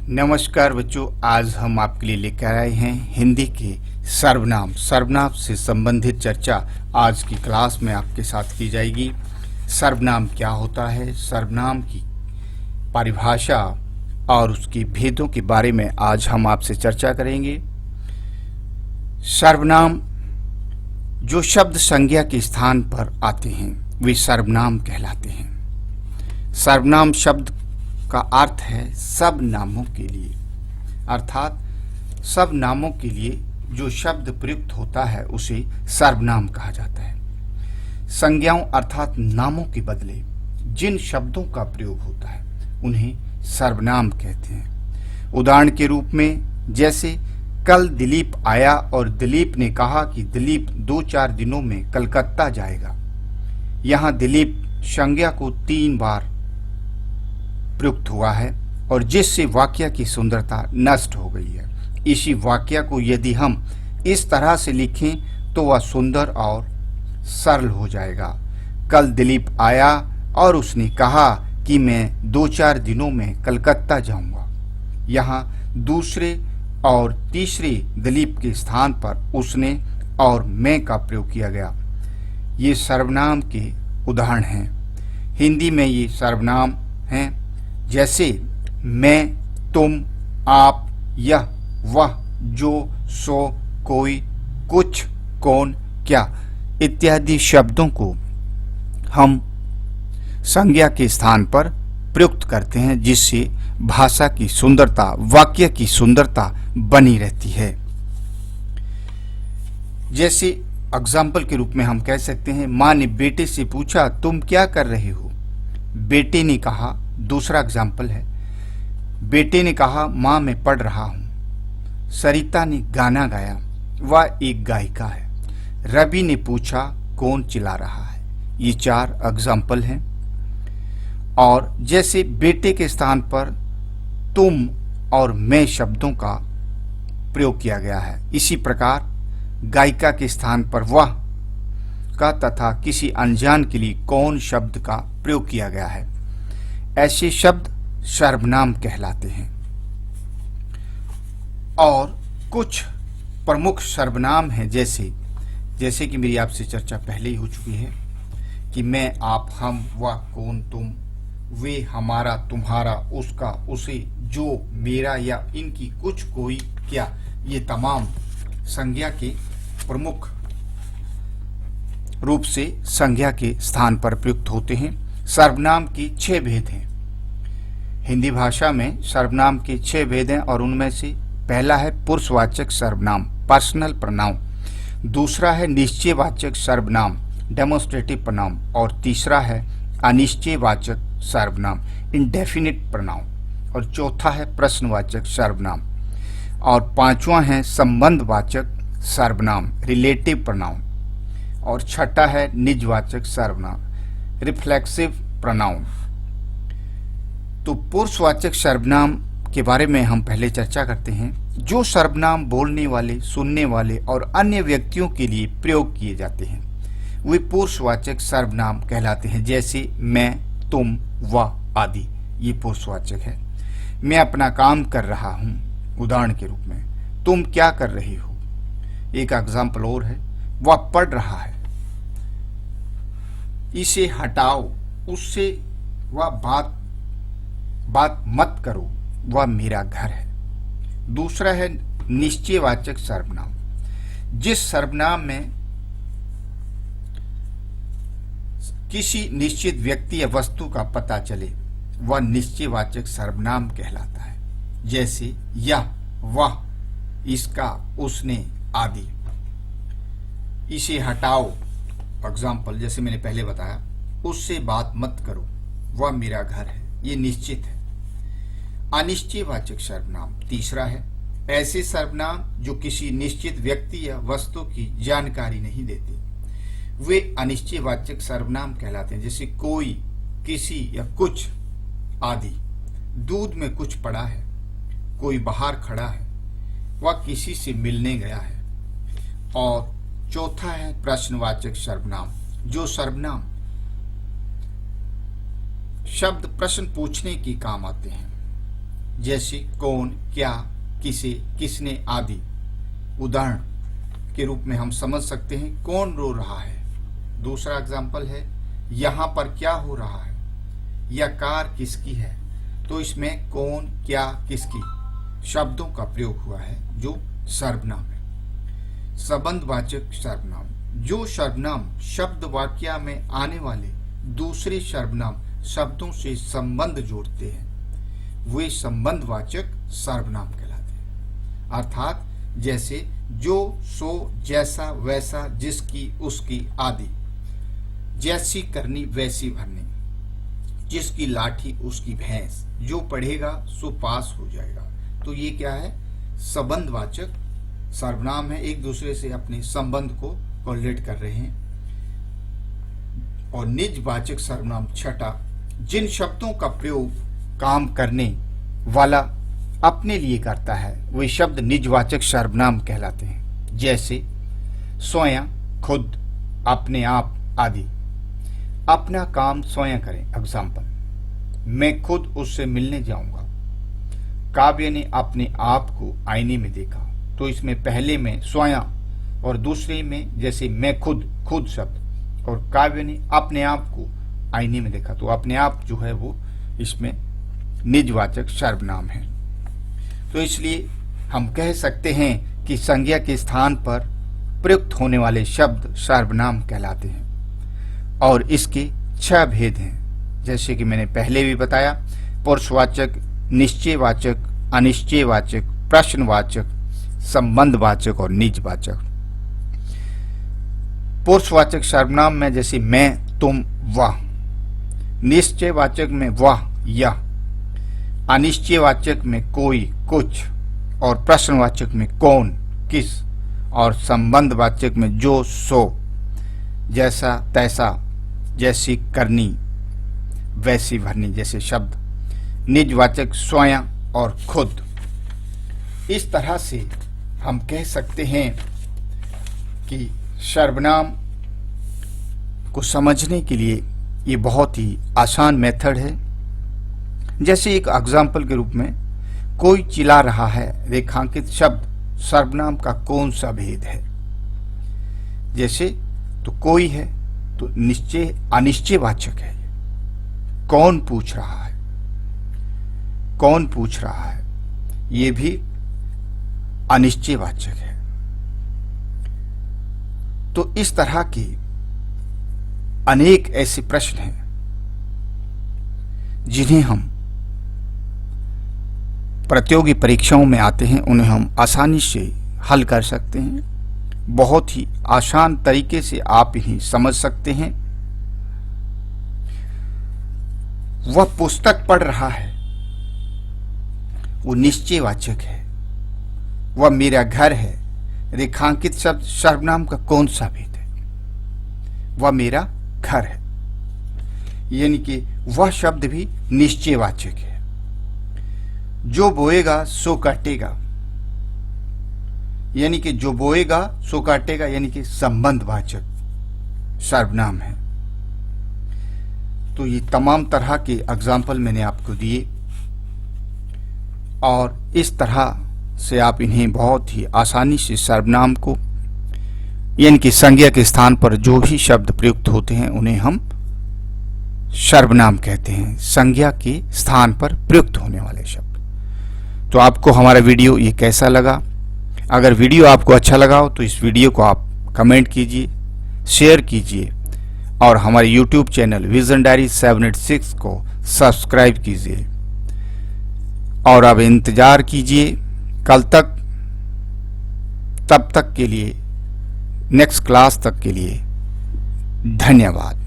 नमस्कार बच्चों, आज हम आपके लिए लेकर आए हैं हिंदी के सर्वनाम से संबंधित चर्चा आज की क्लास में आपके साथ की जाएगी। सर्वनाम क्या होता है, सर्वनाम की परिभाषा और उसके भेदों के बारे में आज हम आपसे चर्चा करेंगे। सर्वनाम जो शब्द संज्ञा के स्थान पर आते हैं वे सर्वनाम कहलाते हैं। सर्वनाम शब्द का अर्थ है सब नामों के लिए, अर्थात सब नामों के लिए जो शब्द प्रयुक्त होता है उसे सर्वनाम कहा जाता है। संज्ञाओं अर्थात नामों के बदले जिन शब्दों का प्रयोग होता है उन्हें सर्वनाम कहते हैं। उदाहरण के रूप में जैसे कल दिलीप आया और दिलीप ने कहा कि दिलीप 2-4 दिनों में कलकत्ता जाएगा। यहाँ दिलीप संज्ञा को 3 बार प्रयुक्त हुआ है और जिससे वाक्य की सुंदरता नष्ट हो गई है। इसी वाक्य को यदि हम इस तरह से लिखें तो वह सुंदर और सरल हो जाएगा। कल दिलीप आया और उसने कहा कि मैं 2-4 दिनों में कलकत्ता जाऊंगा। यहाँ दूसरे और तीसरे दिलीप के स्थान पर उसने और मैं का प्रयोग किया गया। ये सर्वनाम के उदाहरण हैं। हिंदी में ये सर्वनाम हैं जैसे मैं, तुम, आप, यह, वह, जो, सो, कोई, कुछ, कौन, क्या इत्यादि शब्दों को हम संज्ञा के स्थान पर प्रयुक्त करते हैं, जिससे भाषा की सुंदरता, वाक्य की सुंदरता बनी रहती है। जैसे एग्जाम्पल के रूप में हम कह सकते हैं, माँ ने बेटे से पूछा तुम क्या कर रहे हो। बेटे ने कहा, दूसरा एग्जाम्पल है, बेटे ने कहा माँ मैं पढ़ रहा हूँ। सरिता ने गाना गाया, वह एक गायिका है। रवि ने पूछा कौन चिल्ला रहा है। ये 4 एग्जाम्पल हैं। और जैसे बेटे के स्थान पर तुम और मैं शब्दों का प्रयोग किया गया है, इसी प्रकार गायिका के स्थान पर वह का तथा किसी अनजान के लिए कौन शब्द का प्रयोग किया गया है। ऐसे शब्द सर्वनाम कहलाते हैं। और कुछ प्रमुख सर्वनाम हैं जैसे कि मेरी आपसे चर्चा पहले ही हो चुकी है कि मैं, आप, हम, वह, कौन, तुम, वे, हमारा, तुम्हारा, उसका, उसे, जो, मेरा या इनकी, कुछ, कोई, क्या, ये तमाम संज्ञा के प्रमुख रूप से संज्ञा के स्थान पर प्रयुक्त होते हैं। सर्वनाम के 6 भेद हैं। हिंदी भाषा में सर्वनाम के 6 भेद हैं और उनमें से पहला है पुरुषवाचक सर्वनाम, पर्सनल प्रोनाउन। दूसरा है निश्चयवाचक सर्वनाम, डेमोन्स्ट्रेटिव प्रोनाउन। और तीसरा है अनिश्चयवाचक सर्वनाम, इंडेफिनिट प्रोनाउन। और चौथा है प्रश्नवाचक सर्वनाम। और 5वां है संबंधवाचक सर्वनाम, रिलेटिव प्रोनाउन। और छठा है निजवाचक सर्वनाम, रिफ्लेक्सिव प्रोनाउन। तो पुरुषवाचक सर्वनाम के बारे में हम पहले चर्चा करते हैं। जो सर्वनाम बोलने वाले, सुनने वाले और अन्य व्यक्तियों के लिए प्रयोग किए जाते हैं वे पुरुषवाचक सर्वनाम कहलाते हैं। जैसे मैं, तुम, वह आदि, ये पुरुषवाचक है। मैं अपना काम कर रहा हूँ, उदाहरण के रूप में। तुम क्या कर रहे हो, एक एग्जाम्पल और है, वह पढ़ रहा है। इसे हटाओ, उससे वह बात मत करो, वह मेरा घर है। दूसरा है निश्चयवाचक सर्वनाम। जिस सर्वनाम में किसी निश्चित व्यक्ति या वस्तु का पता चले वह निश्चयवाचक सर्वनाम कहलाता है। जैसे यह, वह, इसका, उसने आदि। इसे हटाओ, एग्जाम्पल जैसे मैंने पहले बताया, उससे बात मत करो, वह मेरा घर है, ये निश्चित है। अनिश्चयवाचक सर्वनाम तीसरा है। ऐसे सर्वनाम जो किसी निश्चित व्यक्ति या वस्तु की जानकारी नहीं देते वे अनिश्चयवाचक सर्वनाम कहलाते हैं। जैसे कोई, किसी या कुछ आदि। दूध में कुछ पड़ा है, कोई बाहर खड़ा है, वह किसी से मिलने गया है। और चौथा है प्रश्नवाचक सर्वनाम। जो सर्वनाम शब्द प्रश्न पूछने के काम आते हैं। जैसे कौन, क्या, किसे, किसने आदि। उदाहरण के रूप में हम समझ सकते हैं कौन रो रहा है। दूसरा एग्जाम्पल है यहाँ पर क्या हो रहा है, यह कार किसकी है। तो इसमें कौन, क्या, किसकी शब्दों का प्रयोग हुआ है जो सर्वनाम है। संबंधवाचक सर्वनाम, जो सर्वनाम शब्द वाक्य में आने वाले दूसरे सर्वनाम शब्दों से संबंध जोड़ते हैं वे संबंधवाचक सर्वनाम कहलाते हैं। अर्थात जैसे जो, सो, जैसा, वैसा, जिसकी, उसकी आदि। जैसी करनी वैसी भरनी, जिसकी लाठी उसकी भैंस, जो पढ़ेगा सो पास हो जाएगा। तो ये क्या है, संबंधवाचक सर्वनाम है, एक दूसरे से अपने संबंध को कोरिलेट कर रहे हैं। और निजवाचक सर्वनाम छठा, जिन शब्दों का प्रयोग काम करने वाला अपने लिए करता है वे शब्द निजवाचक सर्वनाम कहलाते हैं। जैसे स्वयं, खुद, अपने आप आदि। अपना काम स्वयं करें। एग्जाम्पल, मैं खुद उससे मिलने जाऊंगा। काव्य ने अपने आप को आईने में देखा। तो इसमें पहले में स्वयं और दूसरे में जैसे मैं खुद, खुद शब्द, और काव्य ने अपने आप को आईने में देखा। तो अपने आप जो है वो इसमें निजवाचक सर्वनाम है। तो इसलिए हम कह सकते हैं कि संज्ञा के स्थान पर प्रयुक्त होने वाले शब्द सर्वनाम कहलाते हैं और इसके 6 भेद हैं। जैसे कि मैंने पहले भी बताया, पुरुषवाचक, निश्चयवाचक, अनिश्चयवाचक, प्रश्नवाचक, संबंधवाचक और निजवाचक। पुरुषवाचक सर्वनाम में जैसे मैं, तुम, वह। निश्चयवाचक में वह, यह। अनिश्चयवाचक में कोई, कुछ, और प्रश्नवाचक में कौन, किस, और संबंधवाचक में जो, सो, जैसा, तैसा, जैसी करनी वैसी भरनी जैसे शब्द। निजवाचक स्वयं और खुद। इस तरह से हम कह सकते हैं कि सर्वनाम को समझने के लिए ये बहुत ही आसान मेथड है। जैसे एक एग्जाम्पल के रूप में, कोई चिल्ला रहा है, रेखांकित शब्द सर्वनाम का कौन सा भेद है। जैसे तो कोई है तो निश्चय अनिश्चयवाचक है। कौन पूछ रहा है, कौन पूछ रहा है, ये भी अनिश्चयवाचक है। तो इस तरह के अनेक ऐसे प्रश्न हैं जिन्हें हम प्रतियोगी परीक्षाओं में आते हैं, उन्हें हम आसानी से हल कर सकते हैं। बहुत ही आसान तरीके से आप इन्हें समझ सकते हैं। वह पुस्तक पढ़ रहा है, वो निश्चयवाचक है। वह मेरा घर है, रेखांकित शब्द सर्वनाम का कौन सा भेद है। वह मेरा घर है, यानी कि वह शब्द भी निश्चयवाचक है। जो बोएगा सो काटेगा, यानी कि जो बोएगा सो काटेगा, यानी कि संबंधवाचक सर्वनाम है। तो ये तमाम तरह के एग्जाम्पल मैंने आपको दिए और इस तरह से आप इन्हें बहुत ही आसानी से सर्वनाम को, यानी कि संज्ञा के स्थान पर जो भी शब्द प्रयुक्त होते हैं उन्हें हम सर्वनाम कहते हैं, संज्ञा के स्थान पर प्रयुक्त होने वाले शब्द। तो आपको हमारा वीडियो ये कैसा लगा? अगर वीडियो आपको अच्छा लगा हो तो इस वीडियो को आप कमेंट कीजिए, शेयर कीजिए और हमारे YouTube चैनल विजन डायरी 786 को सब्सक्राइब कीजिए। और अब इंतजार कीजिए कल तक, तब तक के लिए, नेक्स्ट क्लास तक के लिए धन्यवाद।